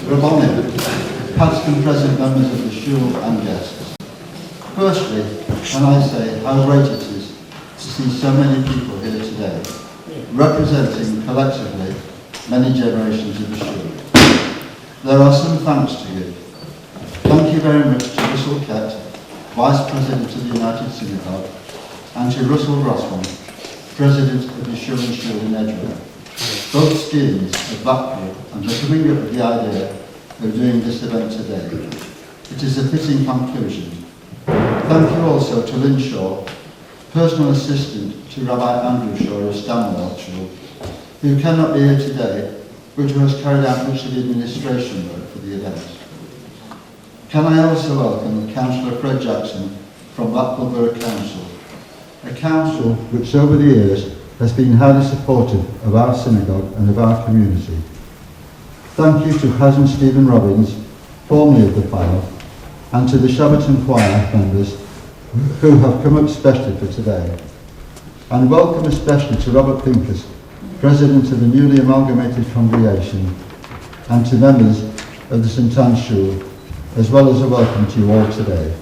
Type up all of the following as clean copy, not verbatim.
Rabbonim, past and present members of the shul and guests. Firstly, when I say how great it is to see so many people here today, representing collectively many generations of the shul. There are some thanks to give. Thank you very much to Russell Kett, Vice President of the United Synagogue, and to Russell Rossman, President of the Shul and Shul in Edgware, both schemes of Blackpool, and for coming up with the idea of doing this event today. It is a fitting conclusion. Thank you also to Lynn Shaw, personal assistant to Rabbi Andrew Shaw of Stanwell Shul, who cannot be here today, but who has carried out much of the administration work for the event. Can I also welcome Councillor Fred Jackson from Blackpool Borough Council, a council which over the years has been highly supportive of our synagogue and of our community. Thank you to Hasan Stephen Robbins, formerly of the panel, and to the Shabbaton Choir members who have come up specially for today. And welcome especially to Robert Pincus, President of the newly amalgamated congregation, and to members of the St Anne's Shul, as well as a welcome to you all today.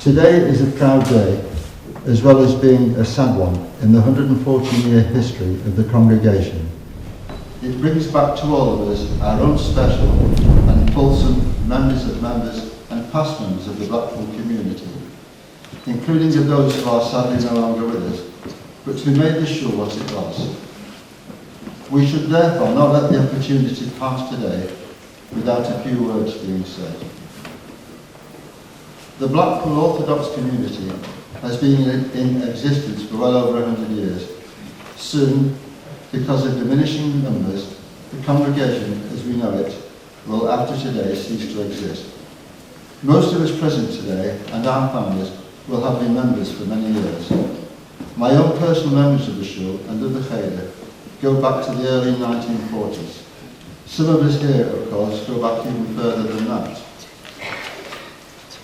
Today is a proud day, as well as being a sad one in the 114-year history of the congregation. It brings back to all of us our own special and fulsome memories of members and past members of the Blackpool community, including of those who are sadly no longer with us, but who made the shul what it was. We should therefore not let the opportunity pass today without a few words being said. The Blackpool Orthodox community has been in existence for well over 100 years. Soon, because of diminishing numbers, the congregation as we know it will after today cease to exist. Most of us present today and our families will have been members for many years. My own personal memories of the shul and of the cheder go back to the early 1940s. Some of us here, of course, go back even further than that.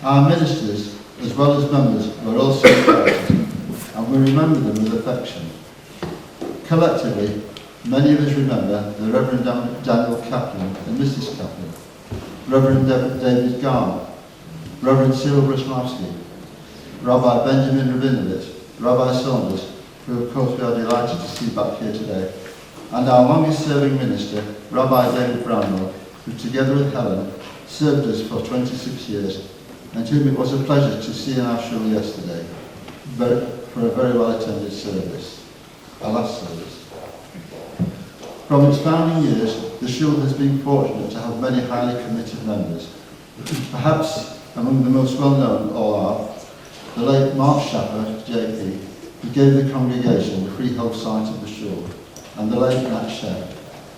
Our ministers, as well as members, were also important, and we remember them with affection. Collectively, many of us remember the Reverend Daniel Kaplan and Mrs. Kaplan, Reverend David Garner, Reverend Cyril Brusmowski, Rabbi Benjamin Rabinovich, Rabbi Saunders, who of course we are delighted to see back here today, and our longest serving minister, Rabbi David Brownell, who together with Helen served us for 26 years, and whom it was a pleasure to see in our shul yesterday for a very well attended service, our last service. From its founding years, the shul has been fortunate to have many highly committed members. Perhaps among the most well known all are the late Mark Shapper, JP, who gave the congregation the freehold site of the shul, and the late Nat Sheff,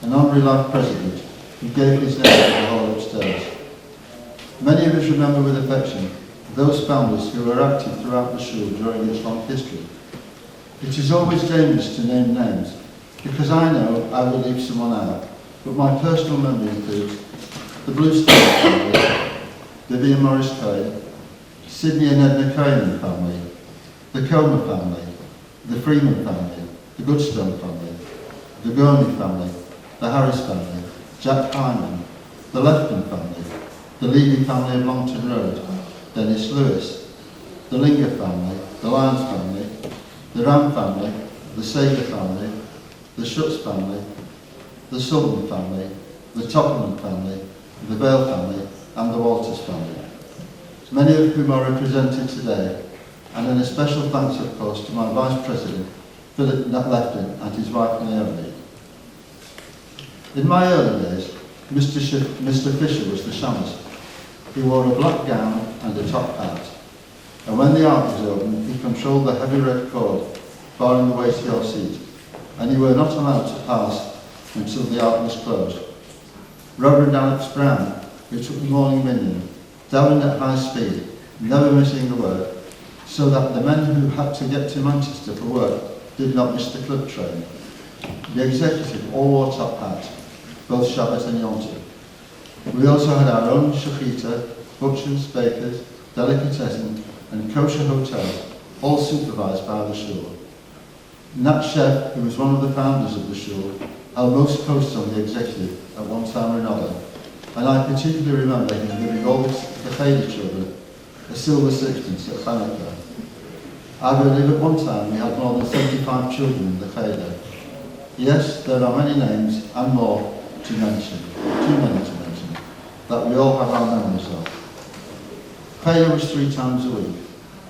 an honorary life president who gave his name to the hall upstairs. Many of us remember with affection those families who were active throughout the shul during its long history. It is always dangerous to name names, because I know I will leave someone out, but my personal memory includes the Bluestone family, Vivian Morris Cohen, Sydney and Edna Cohen family, the Comer family, the Freeman family, the Goodstone family, the Gorney family, the Harris family, Jack Hyman, the Lefton family, the Levy family of Longton Road, Dennis Lewis, the Linger family, the Lyons family, the Ram family, the Sager family, the Schutz family, the Sullivan family, the Topperman family, the Bale family, and the Walters family, many of whom are represented today, and an especial thanks, of course, to my Vice President, Philip Lefton, and his wife Naomi. In my early days, Mr. Fisher was the shamus. He wore a black gown and a top hat, and when the ark was opened, he controlled the heavy red cord barring the way to your seat, and you were not allowed to pass until the ark was closed. Reverend Alex Brown, who took the morning minion, down at high speed, never missing a word, so that the men who had to get to Manchester for work did not miss the club train. The executive all wore top hats, both Shabbat and Yom Tov. We also had our own shechita, butchers, bakers, delicatessen, and kosher hotels, all supervised by the shul. Nat Sheff, who was one of the founders of the shul, our most close on the executive at one time or another, and I particularly remember him giving all the Cheder children a silver sixpence at Hanukkah. I believe at one time we had more than 75 children in the Cheder. Yes, there are many names and more to mention, too many to mention, that we all have our memories of. Cheder was 3 times a week.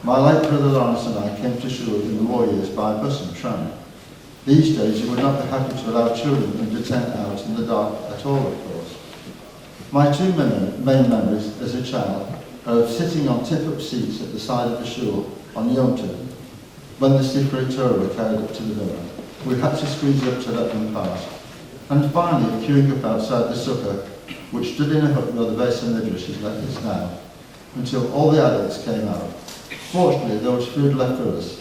My late brother Lawrence and I came to shul in the war years by bus and tram. These days you would not be happy to allow children under 10 out in the dark at all, of course. My 2 main memories as a child are of sitting on tip-up seats at the side of the shul on Yom Tov, when the Sifrei Torah were carried up to the door. We had to squeeze up to let them pass. And finally, queuing up outside the sukkah, which stood in a hut where the Beis HaMidrash is now, until all the adults came out. Fortunately, there was food left for us.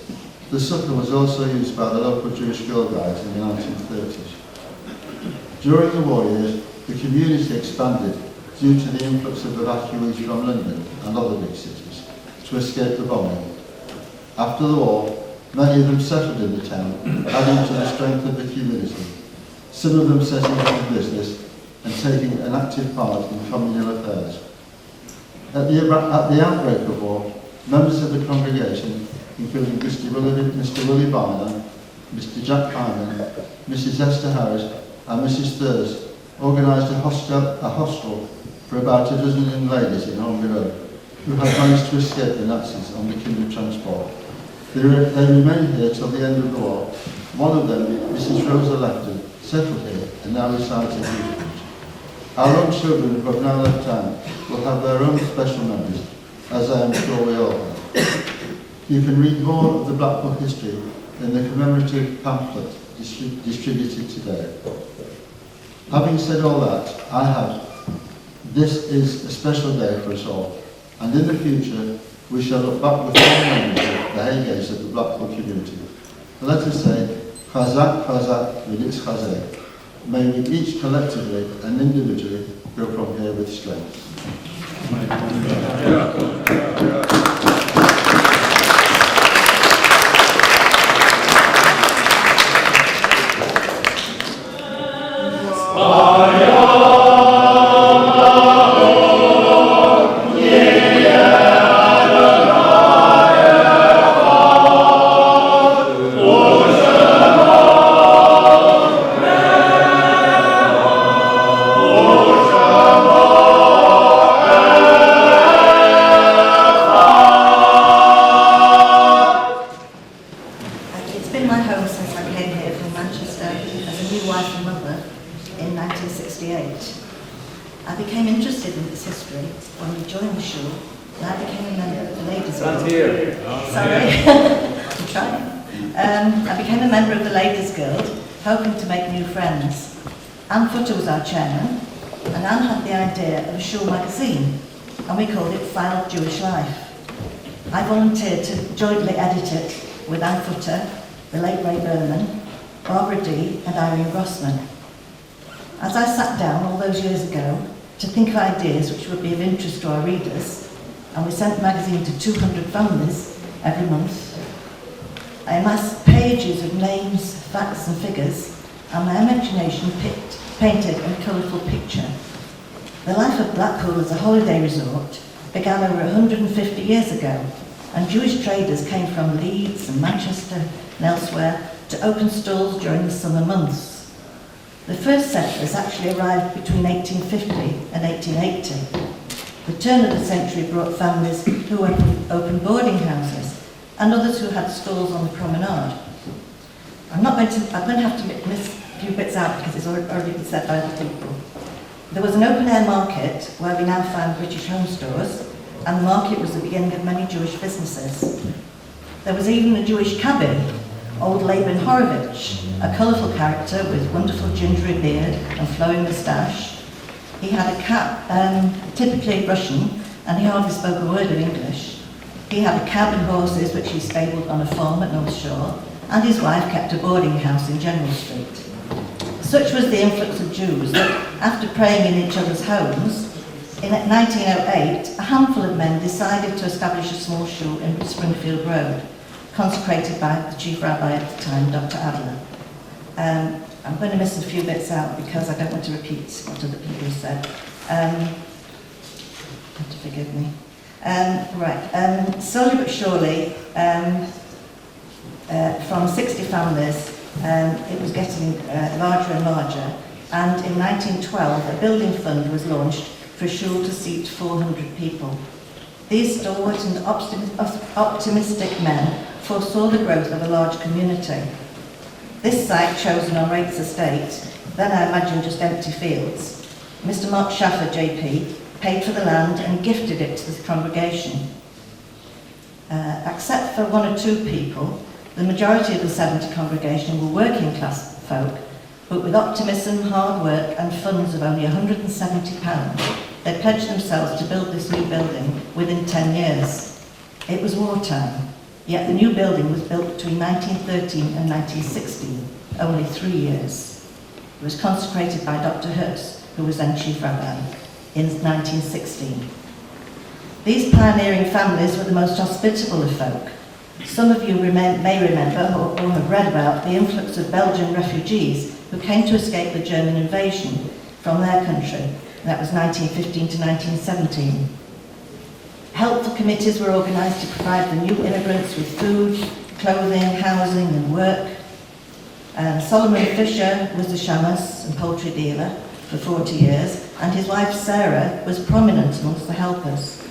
The sukkah was also used by the local Jewish Girl Guides in the 1930s. During the war years, the community expanded due to the influx of evacuees from London and other big cities to escape the bombing. After the war, many of them settled in the town, adding to the strength of the community. Some of them setting up in business and taking an active part in communal affairs. At the outbreak of war, members of the congregation, including Mr. Willie Barner, Mr. Jack Hyman, Mrs. Esther Harris and Mrs. Thurs, organised a hostel for about a dozen young ladies in Holmby Road who had managed to escape the Nazis on the Kinder transport. They remained here till the end of the war. One of them, Mrs. Rosa Lefton, settled here and now resides in Newport. Our own children who have now left town will have their own special memories, as I am sure we all have. You can read more of the Blackpool history in the commemorative pamphlet distributed today. Having said all that, this is a special day for us all, and in the future we shall look back with all memories of the heydays of the Blackpool community. Let us say, Chazak, Chazak, Yiditz Chazak. May we each collectively and individually go from here with strength. I became interested in its history when we joined the shul, and I became a member of the Ladies' Guild. I'm trying. I became a member of the Ladies' Guild, hoping to make new friends. Anne Futter was our chairman, and Anne had the idea of a shul magazine, and we called it File of Jewish Life. I volunteered to jointly edit it with Anne Futter, the late Ray Berman, Barbara Dee, and Irene Grossman. As I sat down all those years ago to think of ideas which would be of interest to our readers, and we sent the magazine to 200 families every month, I amassed pages of names, facts and figures, and my imagination painted a colourful picture. The life of Blackpool as a holiday resort began over 150 years ago, and Jewish traders came from Leeds and Manchester and elsewhere to open stalls during the summer months. The first settlers actually arrived between 1850 and 1880. The turn of the century brought families who opened boarding houses and others who had stalls on the promenade. I'm going to have to miss a few bits out because it's already been said by other people. There was an open-air market where we now find British home stores, and the market was the beginning of many Jewish businesses. There was even a Jewish cabin, old Laban Horowitz, a colourful character with wonderful gingery beard and flowing moustache. He had a cap, typically Russian, and he hardly spoke a word of English. He had a cab and horses which he stabled on a farm at North Shore, and his wife kept a boarding house in General Street. Such was the influx of Jews that, after praying in each other's homes, in 1908, a handful of men decided to establish a small shul in Springfield Road, consecrated by the chief rabbi at the time, Dr. Adler. I'm going to miss a few bits out because I don't want to repeat what other people have said. Have to forgive me. Slowly but surely, from 60 families, it was getting larger and larger. And in 1912, a building fund was launched for a shul to seat 400 people. These stalwart and optimistic men foresaw the growth of a large community. This site chosen on Rates Estate, then I imagine just empty fields, Mr. Mark Schaffer, JP, paid for the land and gifted it to the congregation. Except for one or two people, the majority of the 70 congregation were working class folk, but with optimism, hard work and funds of only £170, they pledged themselves to build this new building within 10 years. It was wartime, yet the new building was built between 1913 and 1916, only 3 years. It was consecrated by Dr. Hertz, who was then Chief Rabbi, in 1916. These pioneering families were the most hospitable of folk. Some of you may remember or have read about the influx of Belgian refugees who came to escape the German invasion from their country. That was 1915 to 1917. Helpful committees were organised to provide the new immigrants with food, clothing, housing and work. Solomon Fisher was a shamus and poultry dealer for 40 years, and his wife Sarah was prominent amongst the helpers.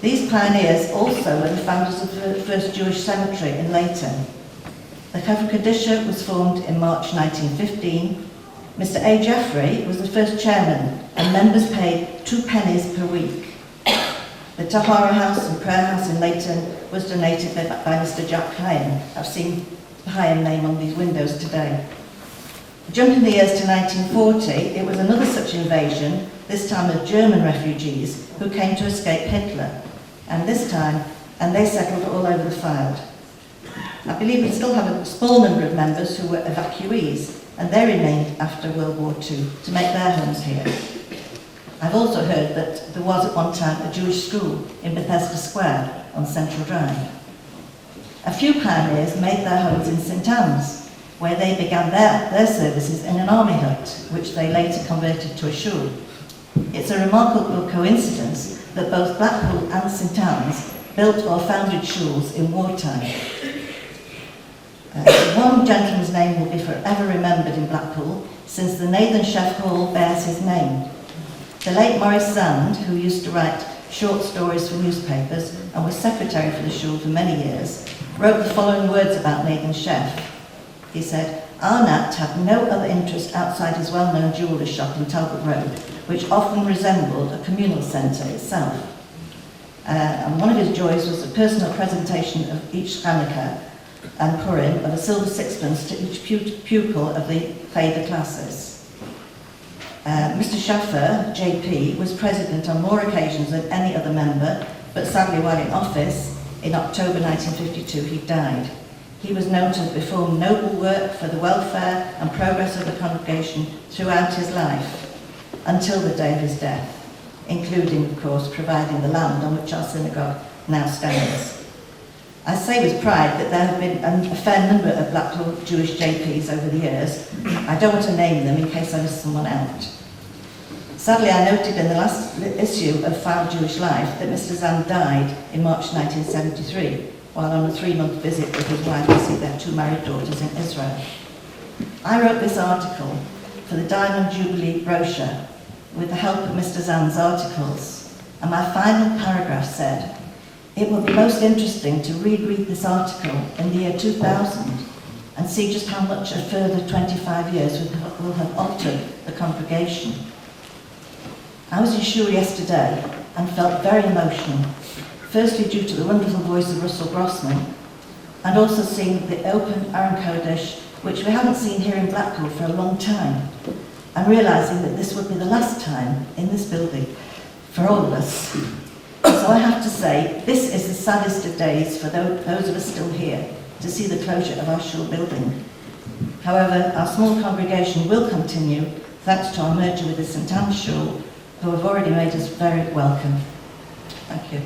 These pioneers also were the founders of the first Jewish cemetery in Leighton. The Kafir Kadisha was formed in March 1915. Mr. A. Jeffrey was the first chairman, and members paid 2 pennies per week. The Tahara House and Prayer House in Leighton was donated by Mr. Jack Hyam. I've seen the Hyam name on these windows today. Jumping the years to 1940, it was another such invasion, this time of German refugees who came to escape Hitler, and they settled all over the Fylde. I believe we still have a small number of members who were evacuees, and they remained after World War II to make their homes here. I've also heard that there was at one time a Jewish school in Bethesda Square on Central Drive. A few pioneers made their homes in St Anne's, where they began their services in an army hut, which they later converted to a shul. It's a remarkable coincidence that both Blackpool and St Anne's built or founded shuls in wartime. One gentleman's name will be forever remembered in Blackpool, since the Nathan Sheff Hall bears his name. The late Maurice Zand, who used to write short stories for newspapers and was secretary for the shul for many years, wrote the following words about Nathan Sheff. He said, Arnott had no other interest outside his well-known jeweller's shop in Talbot Road, which often resembled a communal centre itself. And one of his joys was the personal presentation of each Hanukkah and Purim of a silver sixpence to each pupil of the Feder classes. Mr. Schaffer, JP, was president on more occasions than any other member, but sadly while in office, in October 1952, he died. He was known to have performed noble work for the welfare and progress of the congregation throughout his life, until the day of his death, including, of course, providing the land on which our synagogue now stands. I say with pride that there have been a fair number of Blackpool Jewish JPs over the years. I don't want to name them in case I miss someone out. Sadly, I noted in the last issue of File Jewish Life that Mr. Zand died in March 1973, while on a 3-month visit with his wife to see their 2 married daughters in Israel. I wrote this article for the Diamond Jubilee brochure with the help of Mr. Zand's articles, and my final paragraph said, "It will be most interesting to reread this article in the year 2000 and see just how much a further 25 years will have altered the congregation." I was in Shul yesterday and felt very emotional, firstly due to the wonderful voice of Russell Grossman, and also seeing the open Aron Kodesh, which we haven't seen here in Blackpool for a long time, and realising that this would be the last time in this building for all of us. So I have to say, this is the saddest of days for those of us still here, to see the closure of our shul building. However, our small congregation will continue, thanks to our merger with the St Anne's Shul, who have already made us very welcome. Thank you.